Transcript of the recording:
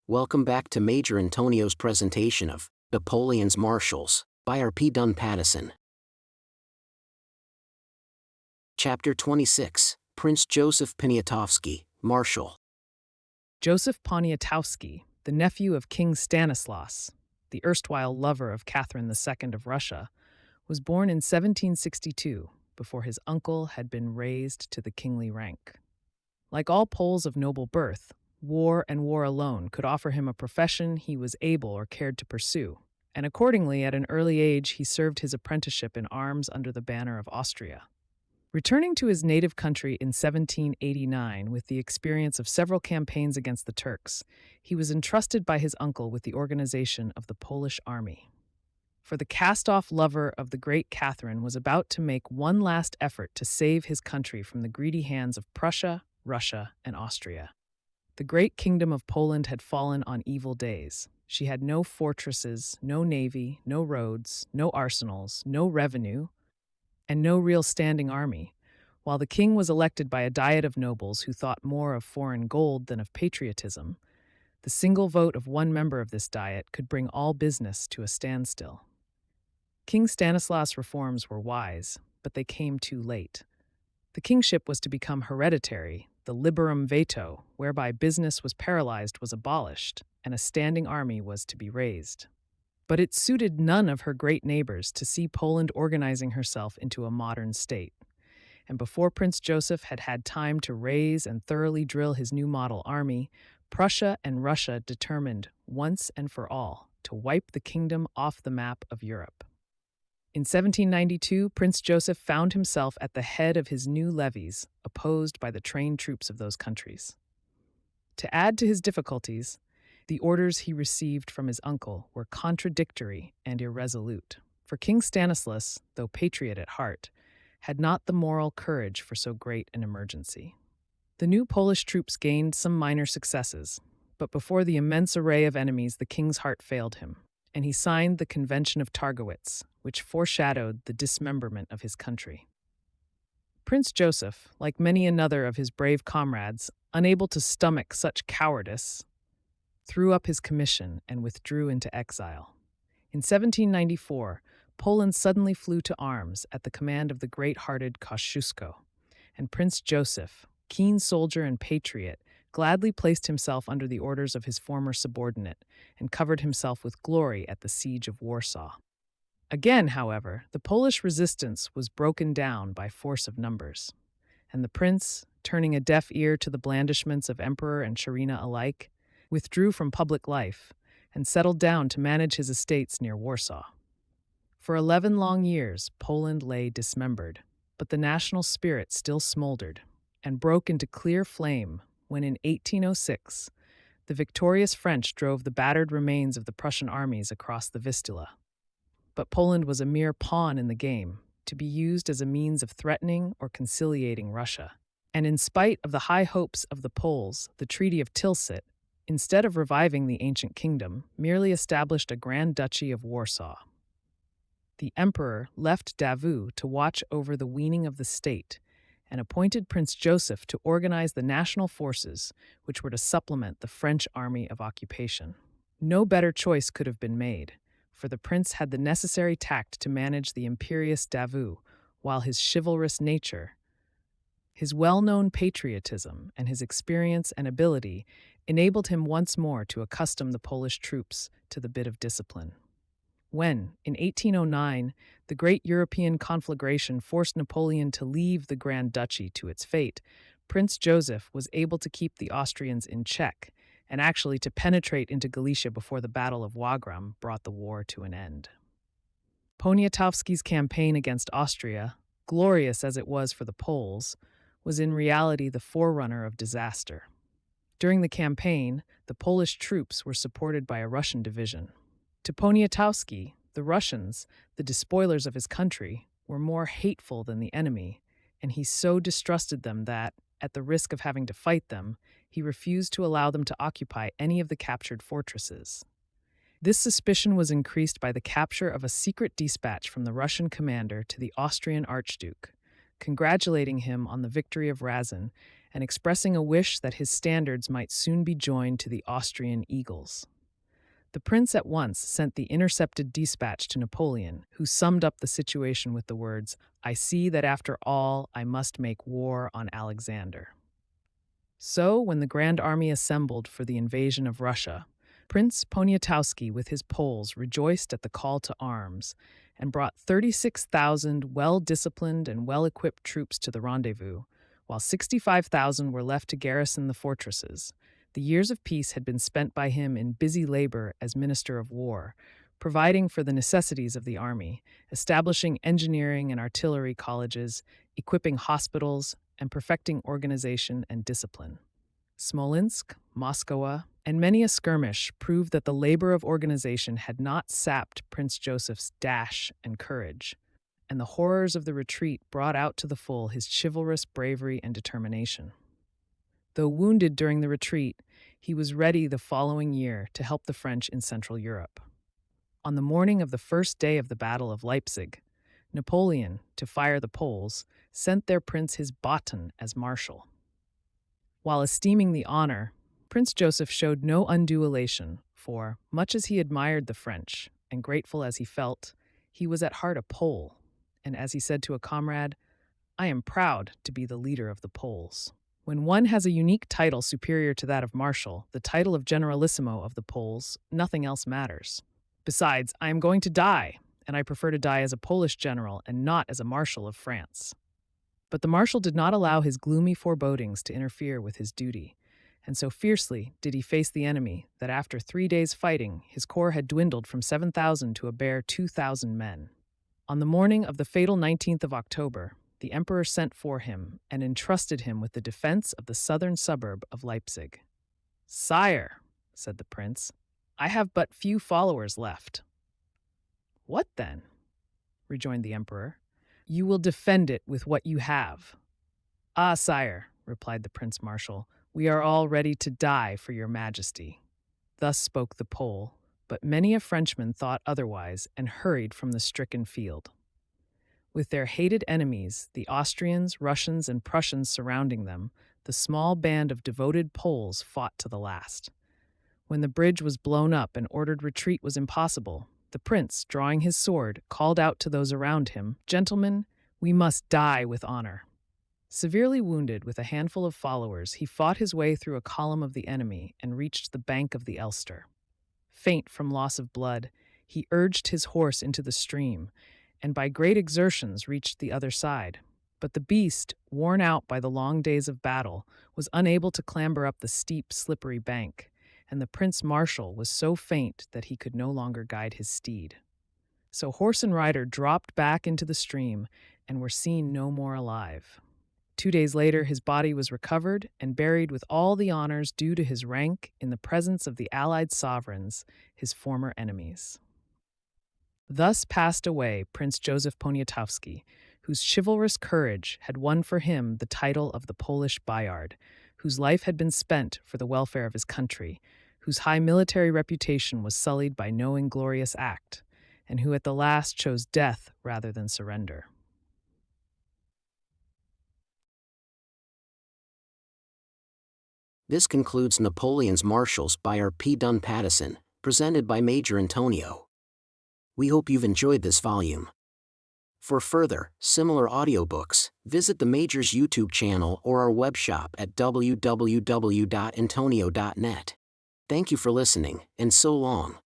Welcome back to Major Intonio's presentation of Napoleon's Marshals by R.P. Dunn-Pattison. Chapter 26, Prince Joseph Poniatowski, Marshal. Joseph Poniatowski, the nephew of King Stanislaus, the erstwhile lover of Catherine II of Russia, was born in 1762 before his uncle had been raised to the kingly rank. Like all Poles of noble birth, war and war alone could offer him a profession he was able or cared to pursue, and accordingly at an early age he served his apprenticeship in arms under the banner of Austria. Returning to his native country in 1789 with the experience of several campaigns against the Turks, he was entrusted by his uncle with the organization of the Polish army. For the cast-off lover of the great Catherine was about to make one last effort to save his country from the greedy hands of Prussia, Russia, and Austria. The great kingdom of Poland had fallen on evil days. She had no fortresses, no navy, no roads, no arsenals, no revenue, and no real standing army, while the king was elected by a diet of nobles who thought more of foreign gold than of patriotism. The single vote of one member of this diet could bring all business to a standstill. King Stanislaus' reforms were wise, but they came too late. The kingship was to become hereditary. The liberum veto, whereby business was paralyzed, was abolished, and a standing army was to be raised. But it suited none of her great neighbors to see Poland organizing herself into a modern state. And before Prince Joseph had had time to raise and thoroughly drill his new model army, Prussia and Russia determined, once and for all, to wipe the kingdom off the map of Europe. In 1792, Prince Joseph found himself at the head of his new levies, opposed by the trained troops of those countries. To add to his difficulties, the orders he received from his uncle were contradictory and irresolute, for King Stanislaus, though patriot at heart, had not the moral courage for so great an emergency. The new Polish troops gained some minor successes, but before the immense array of enemies the king's heart failed him, and he signed the Convention of Targowitz, which foreshadowed the dismemberment of his country. Prince Joseph, like many another of his brave comrades, unable to stomach such cowardice, threw up his commission and withdrew into exile. In 1794, Poland suddenly flew to arms at the command of the great-hearted Kosciuszko, and Prince Joseph, keen soldier and patriot, gladly placed himself under the orders of his former subordinate and covered himself with glory at the siege of Warsaw. Again, however, the Polish resistance was broken down by force of numbers, and the prince, turning a deaf ear to the blandishments of emperor and Czarina alike, withdrew from public life and settled down to manage his estates near Warsaw. For 11 long years, Poland lay dismembered, but the national spirit still smoldered and broke into clear flame when in 1806, the victorious French drove the battered remains of the Prussian armies across the Vistula. But Poland was a mere pawn in the game, to be used as a means of threatening or conciliating Russia. And in spite of the high hopes of the Poles, the Treaty of Tilsit, instead of reviving the ancient kingdom, merely established a Grand Duchy of Warsaw. The emperor left DAVOUT to watch over the weaning of the state and appointed Prince Joseph to organize the national forces which were to supplement the French army of occupation. No better choice could have been made, for the prince had the necessary tact to manage the imperious DAVOUT, while his chivalrous nature, his well-known patriotism, and his experience and ability enabled him once more to accustom the Polish troops to the bit of discipline. When, in 1809, the great European conflagration forced Napoleon to leave the Grand Duchy to its fate, Prince Joseph was able to keep the Austrians in check and actually to penetrate into Galicia before the Battle of Wagram brought the war to an end. Poniatowski's campaign against Austria, glorious as it was for the Poles, was in reality the forerunner of disaster. During the campaign, the Polish troops were supported by a Russian division. To Poniatowski, the Russians, the despoilers of his country, were more hateful than the enemy, and he so distrusted them that, at the risk of having to fight them, he refused to allow them to occupy any of the captured fortresses. This suspicion was increased by the capture of a secret dispatch from the Russian commander to the Austrian Archduke, congratulating him on the victory of Razin and expressing a wish that his standards might soon be joined to the Austrian eagles. The prince at once sent the intercepted dispatch to Napoleon, who summed up the situation with the words, "I see that after all I must make war on Alexander." So, when the Grand Army assembled for the invasion of Russia, Prince Poniatowski with his Poles rejoiced at the call to arms and brought 36,000 well-disciplined and well-equipped troops to the rendezvous, while 65,000 were left to garrison the fortresses. The years of peace had been spent by him in busy labor as Minister of War, providing for the necessities of the army, establishing engineering and artillery colleges, equipping hospitals, and perfecting organization and discipline. Smolensk, Moscow, and many a skirmish proved that the labor of organization had not sapped Prince Joseph's dash and courage, and the horrors of the retreat brought out to the full his chivalrous bravery and determination. Though wounded during the retreat, he was ready the following year to help the French in Central Europe. On the morning of the first day of the Battle of Leipzig, Napoleon, to fire the Poles, sent their prince his baton as marshal. While esteeming the honor, Prince Joseph showed no undue elation, for, much as he admired the French, and grateful as he felt, he was at heart a Pole, and as he said to a comrade, "I am proud to be the leader of the Poles." When one has a unique title superior to that of Marshal, the title of Generalissimo of the Poles, nothing else matters. Besides, I am going to die, and I prefer to die as a Polish general and not as a Marshal of France. But the Marshal did not allow his gloomy forebodings to interfere with his duty, and so fiercely did he face the enemy that after 3 days' fighting, his corps had dwindled from 7,000 to a bare 2,000 men. On the morning of the fatal 19th of October, the emperor sent for him and entrusted him with the defense of the southern suburb of Leipzig. "Sire," said the prince, "I have but few followers left." "What then?" rejoined the emperor. "You will defend it with what you have." "Ah, sire," replied the prince marshal, "we are all ready to die for your majesty." Thus spoke the Pole, but many a Frenchman thought otherwise and hurried from the stricken field. With their hated enemies, the Austrians, Russians, and Prussians surrounding them, the small band of devoted Poles fought to the last. When the bridge was blown up and ordered retreat was impossible, the prince, drawing his sword, called out to those around him, "Gentlemen, we must die with honor." Severely wounded with a handful of followers, he fought his way through a column of the enemy and reached the bank of the Elster. Faint from loss of blood, he urged his horse into the stream, and by great exertions reached the other side. But the beast, worn out by the long days of battle, was unable to clamber up the steep, slippery bank, and the Prince Marshal was so faint that he could no longer guide his steed. So horse and rider dropped back into the stream and were seen no more alive. 2 days later, his body was recovered and buried with all the honors due to his rank in the presence of the Allied sovereigns, his former enemies. Thus passed away Prince Joseph Poniatowski, whose chivalrous courage had won for him the title of the Polish Bayard, whose life had been spent for the welfare of his country, whose high military reputation was sullied by no inglorious act, and who at the last chose death rather than surrender. This concludes Napoleon's Marshals by R.P. Dunn-Pattison, presented by Major Intonio. We hope you've enjoyed this volume. For further, similar audiobooks, visit the Major's YouTube channel or our web shop at www.intonio.net. Thank you for listening, and so long.